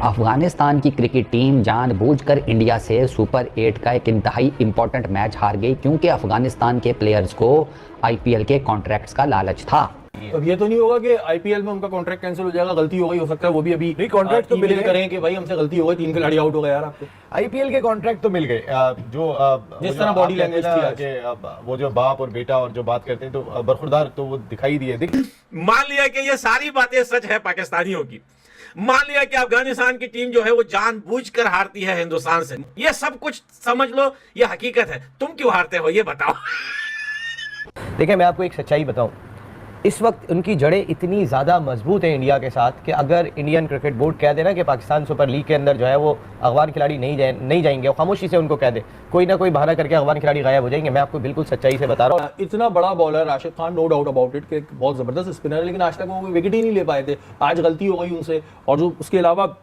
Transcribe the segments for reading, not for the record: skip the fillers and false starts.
अफगानिस्तान की cricket team जानबूझकर India से सुपर 8 का एक इंतहाई इंपॉर्टेंट मैच हार गई क्योंकि अफगानिस्तान के प्लेयर्स को आईपीएल के कॉन्ट्रैक्ट्स का लालच था। अब ये तो नहीं होगा कि आईपीएल में उनका कॉन्ट्रैक्ट कैंसिल हो जाएगा, गलती हो गई, हो सकता है वो भी अभी नहीं कॉन्ट्रैक्ट तो मिल करें कि भाई हमसे गलती हो गई, 3 खिलाड़ी आउट हो गए यार आपके। आईपीएल के कॉन्ट्रैक्ट तो मिल गए। जो जिस तरह बॉडी लैंग्वेज थी वो जो बाप और बेटा और जो बात करते हैं तो बरखुरदार तो वो दिखाई दिए। मान लिया कि ये सारी बातें सच है पाकिस्तानियों की, मान लिया कि अफगानिस्तान की टीम जो है वो जानबूझकर हारती है हिंदुस्तान से, ये सब कुछ समझ लो, ये हकीकत है। तुम क्यों हारते हो ये बताओ। देखिए मैं आपको एक सच्चाई बताऊं, इस वक्त उनकी जड़ें इतनी ज़्यादा मजबूत हैं इंडिया के साथ कि अगर इंडियन क्रिकेट बोर्ड कह देना कि पाकिस्तान सुपर लीग के अंदर जो है वो अफगान खिलाड़ी नहीं जाएंगे, और खामोशी से उनको कह दे, कोई ना कोई बहाना करके अफगान खिलाड़ी गायब हो जाएंगे। मैं आपको बिल्कुल सच्चाई से बता रहा हूँ। इतना बड़ा bowler Rashid Khan, no doubt about it, कि बहुत जबरदस्त स्पिनर है, लेकिन आज तक वो विकेट ही नहीं ले पाए थे। आज गलती हो गई उनसे, और जो उसके अलावा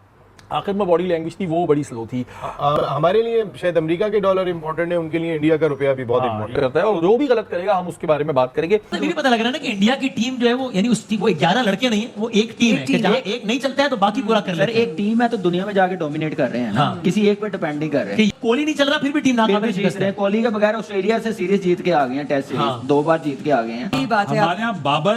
आखिर में बॉडी लैंग्वेज थी वो बड़ी स्लो थी। हमारे लिए शायद अमेरिका के डॉलर इंपॉर्टेंट है, उनके लिए इंडिया का रुपया भी बहुत इंपॉर्टेंट करता है, और जो भी गलत करेगा हम उसके बारे में बात करेंगे। तो ये भी पता लग रहा है ना कि इंडिया की टीम जो है वो यानी उस वो 11 लड़के नहीं है, वो एक टीम है कि जहां एक नहीं चलता है तो बाकी पूरा कर लेते हैं। एक टीम है तो दुनिया में जाके डोमिनेट कर रहे हैं ना, किसी एक पे डिपेंड नहीं कर रहे। कोहली नहीं चल रहा फिर भी टीम नाकाम जीत रहे हैं। कोहली के बगैर ऑस्ट्रेलिया से सीरीज जीत के आ गए हैं, टेस्ट सीरीज 2 बार जीत के आ गए हैं। हमारे यहाँ बाबर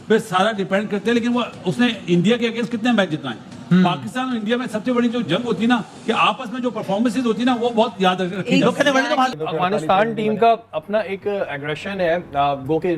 पे सारा डिपेंड करते हैं, लेकिन वो उसने इंडिया के अगेंस्ट कितने मैच जितवाए। पाकिस्तान और इंडिया में सबसे बड़ी जो जंग होती है ना, कि आपस में जो परफॉर्मेंसेज होती है ना, वो बहुत याद रखी जाती है। अफगानिस्तान टीम का अपना एक एग्रेशन है, वो कि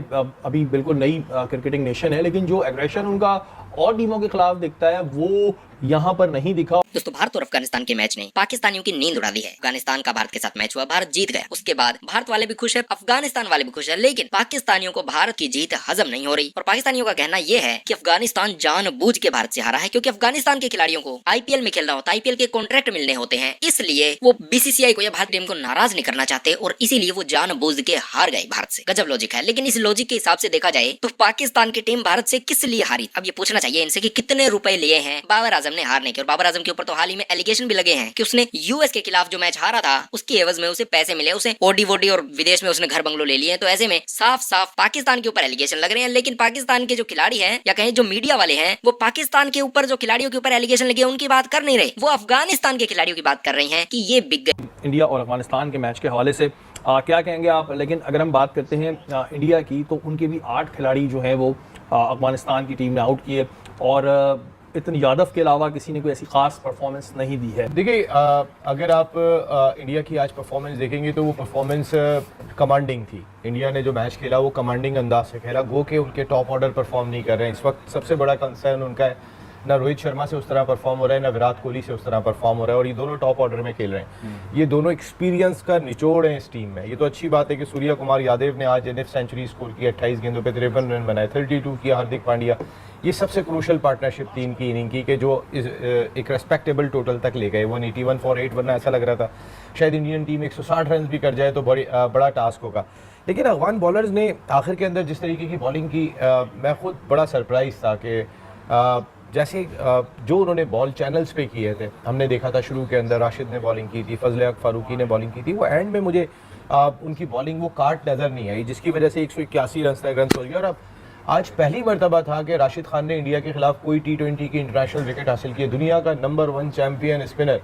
अभी बिल्कुल नई क्रिकेटिंग नेशन है, लेकिन जो एग्रेशन उनका और टीमों के खिलाफ दिखता है वो यहाँ पर नहीं दिखा। दोस्तों, भारत और अफगानिस्तान के मैच ने पाकिस्तानियों की नींद उड़ा दी है। अफगानिस्तान का भारत के साथ मैच हुआ, भारत जीत गया। उसके बाद भारत वाले भी खुश है, अफगानिस्तान वाले भी खुश है, लेकिन पाकिस्तानियों को भारत की जीत हजम नहीं हो रही। और पाकिस्तानियों का कहना यह है कि अफगानिस्तान जानबूझ के भारत से हारा है, क्योंकि अफगानिस्तान के खिलाड़ियों को आईपीएल में खेलना होता है, आईपीएल के कॉन्ट्रैक्ट मिलने होते हैं, इसलिए वो बीसीसीआई को या भारत टीम को नाराज नहीं करना चाहते, और इसीलिए वो जानबूझ के हार गए भारत से। गजब लॉजिक है, लेकिन इस लॉजिक के हिसाब से देखा जाए तो पाकिस्तान की टीम भारत से किस लिए हारी। अब ये पूछना चाहिए इनसे कि कितने रुपए लिए हैं बाबर आजम ने हारने के। और बाबर आजम के ऊपर तो हाल ही में एलिगेशन भी लगे हैं कि उसने यूएस के खिलाफ जो मैच हारा था उसके एवज में उसे पैसे मिले, उसे ओडी वोडी और विदेश में उसने घर बंगलो ले लिए। तो ऐसे में साफ साफ पाकिस्तान के ऊपर एलिगेशन लग रहे हैं, लेकिन पाकिस्तान के जो खिलाड़ी हैं या कहें जो मीडिया वाले हैं, वो पाकिस्तान के ऊपर जो खिलाड़ियों के ऊपर एलिगेशन लगे उनकी बात कर नहीं रहे, वो अफगानिस्तान के खिलाड़ियों की बात कर रहे हैं कि ये बिक गए। इंडिया और अफगानिस्तान के मैच के हवाले से क्या कहेंगे आप। लेकिन अगर हम बात करते हैं इंडिया की, तो उनके भी 8 खिलाड़ी जो है वो अफगानिस्तान की टीम ने आउट किए, और इतन यादव के अलावा किसी ने कोई ऐसी खास परफॉर्मेंस नहीं दी है। देखिए अगर आप इंडिया की आज परफॉर्मेंस देखेंगे तो वो परफॉर्मेंस कमांडिंग थी। इंडिया ने जो मैच खेला वो कमांडिंग अंदाज से खेला, गो के उनके टॉप ऑर्डर परफॉर्म नहीं कर रहे हैं। इस वक्त सबसे बड़ा कंसर्न उनका है, ना रोहित शर्मा से उस तरह परफॉर्म हो रहा है, ना विराट कोहली से उस तरह परफॉर्म हो रहा है, और ये दोनों टॉप ऑर्डर में खेल रहे हैं। ये दोनों एक्सपीरियंस का निचोड़ है इस टीम में। ये तो अच्छी बात है कि सूर्या कुमार यादव ने आज NF सेंचुरी स्कोर की, 28 गेंदों पे 53 रन बनाए, 32 किया हार्दिक पांड्या। ये सबसे क्रूशल पार्टनरशिप टीम की इनिंग की कि जो एक रेस्पेक्टेबल टोटल तक ले गए। 181 फॉर 8, वरना ऐसा लग रहा था शायद इंडियन टीम 160 रन भी कर जाए तो बड़ा टास्क होगा। लेकिन अफगान बॉलर्स ने आखिर के अंदर जिस तरीके की बॉलिंग की, मैं खुद बड़ा सरप्राइज था कि जैसे जो उन्होंने बॉल चैनल्स पे किए थे, हमने देखा था शुरू के अंदर राशिद ने बॉलिंग की थी, फजल हक फारूकी ने बॉलिंग की थी, वो एंड में मुझे उनकी बॉलिंग वो काट नज़र नहीं आई, जिसकी वजह से 181 रन तक रन हो गया। और अब आज पहली मरतबा था कि राशिद खान ने इंडिया के खिलाफ कोई T20 की इंटरनेशनल विकेट हासिल की है। दुनिया का नंबर 1 चैंपियन स्पिनर,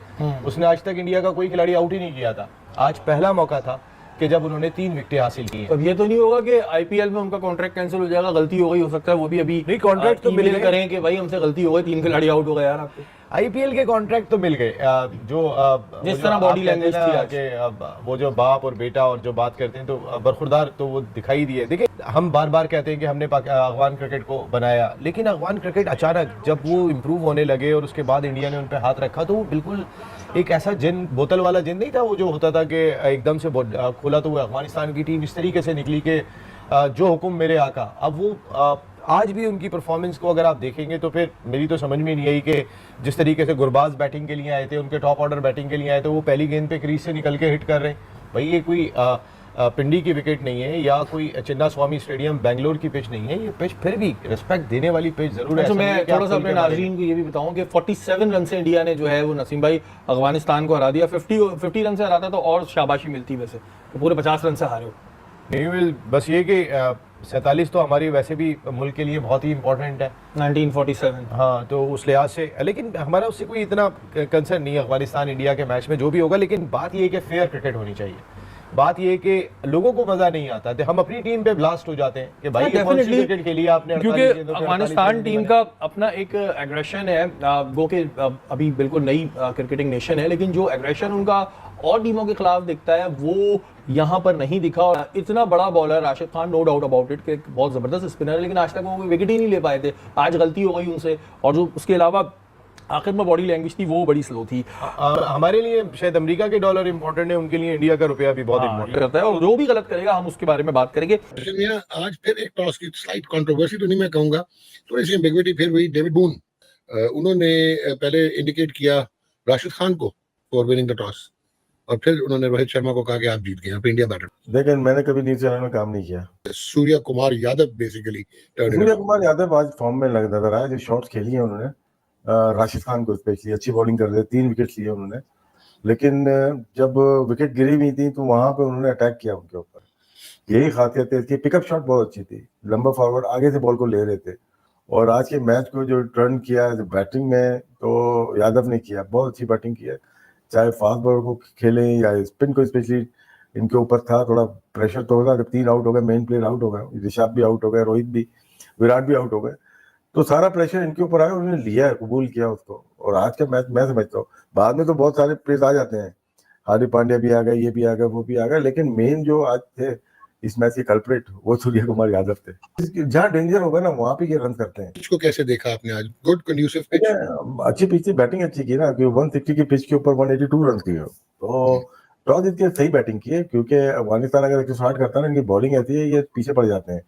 उसने आज तक इंडिया का कोई खिलाड़ी आउट ही नहीं किया था। आज पहला मौका था कि जब उन्होंने 3 विकेटें हासिल की। अब ये तो नहीं होगा कि आईपीएल में उनका कॉन्ट्रैक्ट कैंसिल हो जाएगा, गलती हो गई, हो सकता है वो भी अभी नहीं कॉन्ट्रैक्ट तो मिल करें कि भाई हमसे गलती हो गई, 3 खिलाड़ी आउट हो गए यार आपके। आईपीएल के कॉन्ट्रैक्ट तो मिल गए। जो जिस तरह बॉडी लैंग्वेज थी कि वो जो बाप और बेटा और जो बात करते हैं तो बरखुरदार तो वो दिखाई दिए। देखिए हम बार बार कहते हैं कि हमने अफगान क्रिकेट को बनाया, लेकिन अफगान क्रिकेट अचानक जब वो इम्प्रूव होने लगे और उसके बाद इंडिया ने उन पर हाथ रखा, तो वो बिल्कुल एक ऐसा जिन, बोतल वाला जिन नहीं था वो जो होता था कि एकदम से खोला तो वो अफगानिस्तान की टीम इस तरीके से निकली कि जो हुक्म मेरे आका। अब वो आज भी उनकी परफॉर्मेंस को अगर आप देखेंगे तो फिर मेरी तो समझ में नहीं आई कि जिस तरीके से गुरबाज बैटिंग के लिए आए थे, उनके टॉप ऑर्डर बैटिंग के लिए आए थे, वो पहली गेंद पे क्रीज से निकल के हिट कर रहे हैं। भाई ये कोई पिंडी की विकेट नहीं है या कोई चिन्ना स्वामी स्टेडियम बेंगलोर की पिच नहीं है। ये पिच फिर भी रिस्पेक्ट देने वाली पिच जरूर है। तो मैं थोड़ा सा अपने नाज़रीन को ये भी बताऊं कि 47 रन से इंडिया ने जो है वो नसीम भाई अफगानिस्तान को हरा दिया। 50 रन से हराता तो और शाबाशी मिलती, वैसे तो पूरे 50 रन से हारे हो। नहीं बस ये कि 47 तो हमारी वैसे भी मुल्क के लिए बहुत ही इंपॉर्टेंट है 1947। हाँ, तो उस लिहाज से, लेकिन हमारा उससे कोई इतना कंसर्न नहीं है अफगानिस्तान इंडिया के मैच में जो भी होगा। लेकिन बात ये है कि फेयर क्रिकेट होनी चाहिए। बात ये है कि लोगों को मजा नहीं आता, तो हम अपनी टीम पे ब्लास्ट हो जाते हैं कि भाई ये कौन सी क्रिकेट खेली आपने, क्योंकि 48 गेंदों पे 48 अफगानिस्तान रन टीम बनाए। का अपना एक एग्रेशन है, गो के अभी बिल्कुल नई क्रिकेटिंग नेशन है, लेकिन जो एग्रेशन उनका और टीमों के खिलाफ दिखता है वो यहाँ पर नहीं दिखा। और इतना बड़ा bowler Rashid Khan, no doubt about it, कि बहुत जबरदस्त स्पिनर है, लेकिन आज तक वो विकेट ही नहीं ले पाए थे। आज गलती हो गई उनसे, और जो उसके अलावा आखिर में बॉडी लैंग्वेज थी वो बड़ी स्लो थी। हमारे लिए शायद अमेरिका के डॉलर इंपॉर्टेंट है, उनके लिए इंडिया का रुपया भी बहुत इंपॉर्टेंट करता है, और जो भी गलत करेगा हम उसके बारे में बात करेंगे। आज फिर एक टॉस की स्लाइट कंट्रोवर्सी तो नहीं मैं कहूंगा, थोड़ी सी एम्बिग्विटी फिर हुई। डेविड बून उन्होंने पहले इंडिकेट किया राशिद खान को फॉर विनिंग द टॉस, और फिर उन्होंने रोहित शर्मा को कहा कि आप जीत गए, आप इंडिया बैटर। लेकिन मैंने कभी न्यूज चैनल में काम नहीं किया। सूर्या कुमार यादव बेसिकली, सूर्या कुमार यादव आज फॉर्म में लग नजर आया, जो शॉट्स खेली है उन्होंने राशिद खान को स्पेशली अच्छी बॉलिंग कर रहे, 3 विकेट लिए उन्होंने। लेकिन जब विकेट गिरी हुई थी तो वहां पे उन्होंने अटैक किया उनके ऊपर। यही खासियत है, इसकी पिकअप शॉट बहुत अच्छी थी, लंबा फॉरवर्ड आगे से बॉल को ले रहे थे। और आज के मैच को जो टर्न किया बैटिंग में, तो यादव ने किया, बहुत अच्छी बैटिंग की है। चाहे फास्ट बॉलर को खेलें या स्पिन को, स्पेशली इनके ऊपर था थोड़ा प्रेशर तो होगा। जब 3 आउट हो गए, मेन प्लेयर आउट हो गए, ऋषभ भी आउट हो गए, रोहित भी, विराट भी आउट हो गए, तो सारा प्रेशर इनके ऊपर आया, उन्होंने लिया है, कबूल किया उसको। और आज का मैच मैं समझता हूँ, बाद में तो बहुत सारे प्लेयर्स आ जाते हैं, हार्दिक पांड्या भी आ गए, ये भी आ गए, वो भी आ गए, लेकिन मेन जो आज थे इस मैच के कल्प्रिट वो सूर्य कुमार यादव थे। जहाँ डेंजर होगा ना वहां पे ये रन करते हैं। इसको कैसे देखा आपने आज? गुड कंड्यूसिव पिच, अच्छी पिच थी, बैटिंग अच्छी की ना, कि 160 की पिच के ऊपर 182 रन किए, तो टॉस जीत के सही बैटिंग की है। क्योंकि अफगानिस्तान अगर 160 करता है ना, इनकी बॉलिंग ऐसी है, ये पीछे पड़ जाते हैं।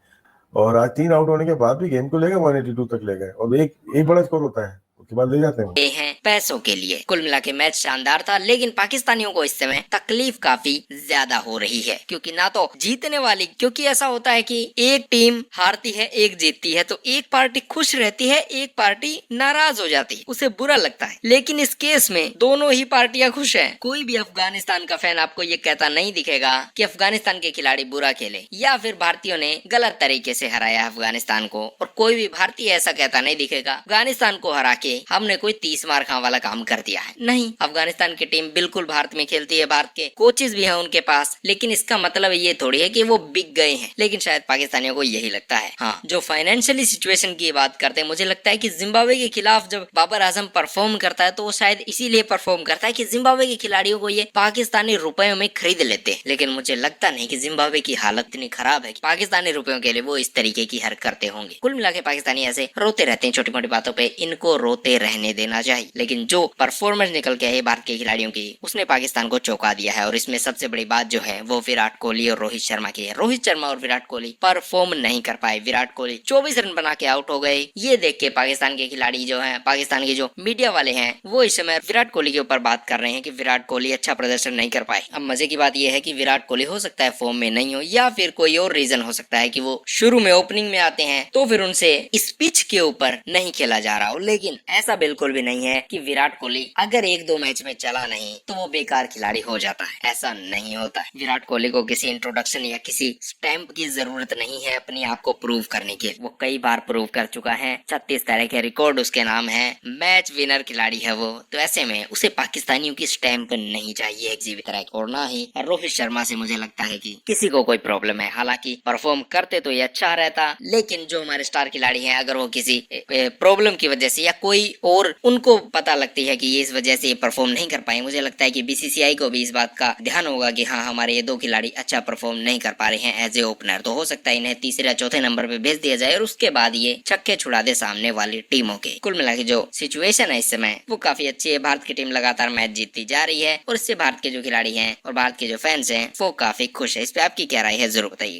और आज 3 आउट होने के बाद भी गेम को ले गए, 182 तक ले गए, और एक बड़ा स्कोर होता है, उसके बाद ले जाते हैं। ये हैं पैसों के लिए। कुल मिला के मैच शानदार था, लेकिन पाकिस्तानियों को इस समय तकलीफ काफी ज्यादा हो रही है, क्योंकि ना तो जीतने वाली, क्योंकि ऐसा होता है कि एक टीम हारती है, एक जीतती है, तो एक पार्टी खुश रहती है, एक पार्टी नाराज हो जाती है, उसे बुरा लगता है। लेकिन इस केस में दोनों ही पार्टियां खुश हैं। कोई भी अफगानिस्तान का फैन आपको ये कहता नहीं दिखेगा कि अफगानिस्तान के खिलाड़ी बुरा खेले या फिर भारतीयों ने गलत तरीके से हराया अफगानिस्तान को, और कोई भी भारतीय ऐसा कहता नहीं दिखेगा अफगानिस्तान को हरा के हमने कोई 30 मार खा वाला काम कर दिया है। नहीं, अफगानिस्तान की टीम बिल्कुल भारत में खेलती है, भारत के कोचेस भी हैं उनके पास, लेकिन इसका मतलब ये थोड़ी है कि वो बिक गए हैं। लेकिन शायद पाकिस्तानियों को यही लगता है। हाँ, जो फाइनेंशियली सिचुएशन की बात करते हैं, मुझे लगता है कि जिम्बाब्वे के खिलाफ जब बाबर आजम परफॉर्म करता है तो वो शायद इसीलिए परफॉर्म करता है कि जिम्बाब्वे के खिलाड़ियों को ये पाकिस्तानी रुपयों में खरीद लेते हैं। लेकिन मुझे लगता नहीं कि जिम्बाब्वे की हालत इतनी खराब है कि पाकिस्तानी रुपयों के लिए वो इस तरीके की हरकतें होंगे। कुल मिला के पाकिस्तानी ऐसे रोते रहते हैं छोटी मोटी बातों पे, इनको रोते रहने देना चाहिए। लेकिन जो परफॉर्मेंस निकल के है भारत के खिलाड़ियों की, उसने पाकिस्तान को चौंका दिया है। और इसमें सबसे बड़ी बात जो है वो विराट कोहली और रोहित शर्मा की है। रोहित शर्मा और विराट कोहली परफॉर्म नहीं कर पाए। विराट कोहली 24 रन बना के आउट हो गए। ये देख के पाकिस्तान के खिलाड़ी जो है, पाकिस्तान के जो मीडिया वाले हैं, वो इस समय विराट कोहली के ऊपर बात कर रहे हैं कि विराट कोहली अच्छा प्रदर्शन नहीं कर पाए। अब मजे की बात यह है कि विराट कोहली हो सकता है फॉर्म में नहीं हो, या फिर कोई और रीजन हो सकता है कि वो शुरू में ओपनिंग में आते हैं तो फिर उनसे इस पिच के ऊपर नहीं खेला जा रहा हो। लेकिन ऐसा बिल्कुल भी नहीं है कि विराट कोहली अगर 1-2 मैच में चला नहीं तो वो बेकार खिलाड़ी हो जाता है। ऐसा नहीं होता है। विराट कोहली को किसी इंट्रोडक्शन या किसी स्टैंप की जरूरत नहीं है अपने आप को प्रूव करने की। वो कई बार प्रूव कर चुका है, 36 तरह के रिकॉर्ड उसके नाम है, मैच विनर खिलाड़ी है वो। तो ऐसे में उसे पाकिस्तानियों की स्टैंप नहीं चाहिए एग्जिबिट तरह, और ना ही रोहित शर्मा से मुझे लगता है कि किसी को कोई प्रॉब्लम है। हालांकि परफॉर्म करते तो ये अच्छा रहता, लेकिन जो हमारे स्टार खिलाड़ी हैं, अगर वो किसी प्रॉब्लम की वजह से या कोई और उनको पता लगती है कि ये इस वजह से ये परफॉर्म नहीं कर पाए, मुझे लगता है कि बीसीसीआई को भी इस बात का ध्यान होगा कि हाँ, हमारे ये 2 खिलाड़ी अच्छा परफॉर्म नहीं कर पा रहे हैं एज ए ओपनर, तो हो सकता है इन्हें तीसरे या चौथे नंबर पे भेज दिया जाए और उसके बाद ये छक्के छुड़ा दे सामने वाली टीमों के। कुल मिला के जो सिचुएशन है इस समय वो काफी अच्छी है। भारत की टीम लगातार मैच जीतती जा रही है और इससे भारत के जो खिलाड़ी हैं और भारत के जो फैंस हैं वो काफी खुश है। इस पे आपकी क्या राय है, जरूर बताइए।